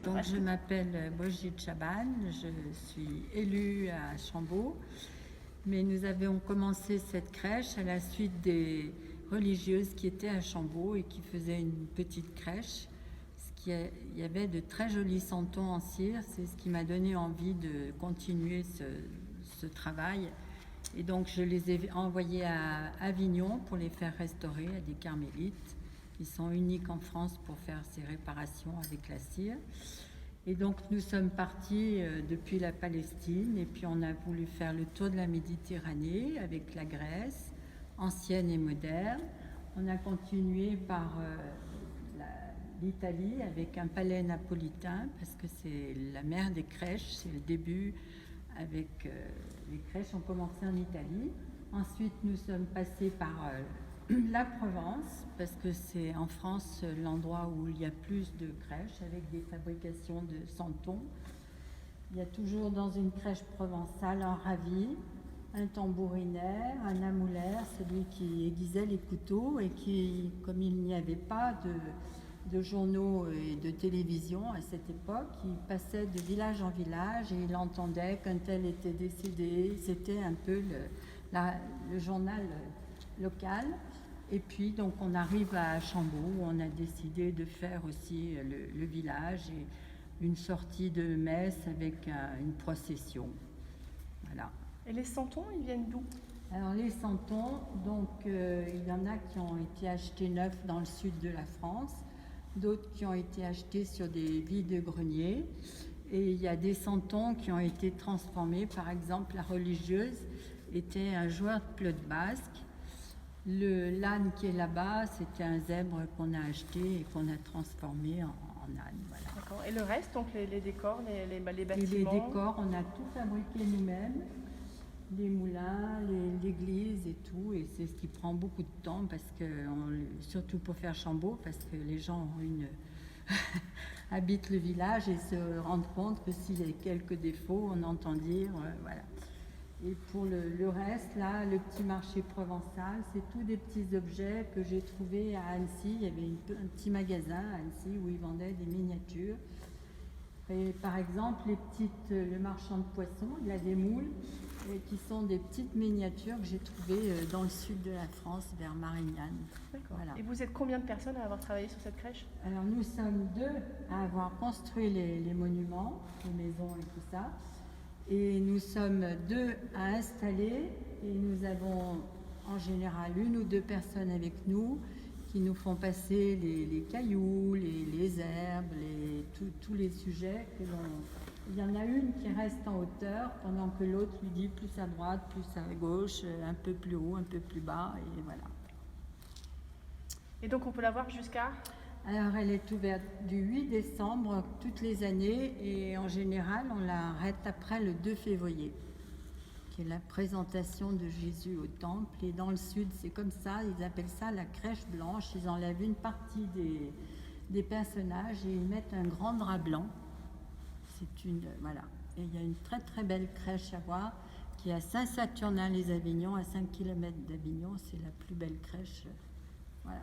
Donc, je m'appelle Brigitte Chaban, je suis élue à Chambaud, mais nous avions commencé cette crèche à la suite des religieuses qui étaient à Chambaud et qui faisaient une petite crèche. Il y avait de très jolis santons en cire, c'est ce qui m'a donné envie de continuer ce travail. Et donc, je les ai envoyés à Avignon pour les faire restaurer à des carmélites qui sont uniques en France pour faire ces réparations avec la cire. Et donc nous sommes partis depuis la Palestine et puis on a voulu faire le tour de la Méditerranée avec la Grèce, ancienne et moderne. On a continué par l'Italie avec un palais napolitain parce que c'est la mère des crèches, c'est le début avec les crèches ont commencé en Italie. Ensuite nous sommes passés par la Provence, parce que c'est en France l'endroit où il y a plus de crèches avec des fabrications de santons. Il y a toujours dans une crèche provençale un ravi, un tambourinaire, un amoulaire, celui qui aiguisait les couteaux et qui, comme il n'y avait pas de journaux et de télévision à cette époque, il passait de village en village et il entendait qu'un tel était décédé. C'était un peu le journal local. Et puis, donc, on arrive à Chambaud où on a décidé de faire aussi le village et une sortie de messe avec une procession. Voilà. Et les santons, ils viennent d'où? Alors, les santons, donc, il y en a qui ont été achetés neufs dans le sud de la France, d'autres qui ont été achetés sur des vide-greniers. Et il y a des santons qui ont été transformés. Par exemple, la religieuse était un joueur de pelote basque. L'âne qui est là-bas, c'était un zèbre qu'on a acheté et qu'on a transformé en âne. Voilà. D'accord. Et le reste, donc les décors, les bâtiments? Et les décors, on a tout fabriqué nous-mêmes, les moulins, l'église et tout. Et c'est ce qui prend beaucoup de temps, parce que, surtout pour faire Chambaud, parce que les gens habitent le village et se rendent compte que s'il y a quelques défauts, on entend dire, voilà. Et pour le reste, là, le petit marché provençal, c'est tous des petits objets que j'ai trouvés à Annecy. Il y avait un petit magasin à Annecy où ils vendaient des miniatures. Et par exemple, le marchand de poissons, il y a des moules qui sont des petites miniatures que j'ai trouvées dans le sud de la France, vers Marignane. D'accord. Voilà. Et vous êtes combien de personnes à avoir travaillé sur cette crèche? Alors nous sommes 2 à avoir construit les monuments, les maisons et tout ça. Et nous sommes 2 à installer et nous avons en général 1 ou 2 personnes avec nous qui nous font passer les cailloux, les herbes, tous les sujets que l'on... Il y en a une qui reste en hauteur pendant que l'autre lui dit plus à droite, plus à gauche, un peu plus haut, un peu plus bas et voilà. Et donc on peut la voir jusqu'à... Alors, elle est ouverte du 8 décembre toutes les années et en général, on l'arrête après le 2 février, qui est la présentation de Jésus au temple. Et dans le sud, c'est comme ça, ils appellent ça la crèche blanche. Ils enlèvent une partie des personnages et ils mettent un grand drap blanc. Voilà. Et il y a une très très belle crèche à voir qui est à Saint-Saturnin-les-Avignon, à 5 km d'Avignon. C'est la plus belle crèche. Voilà.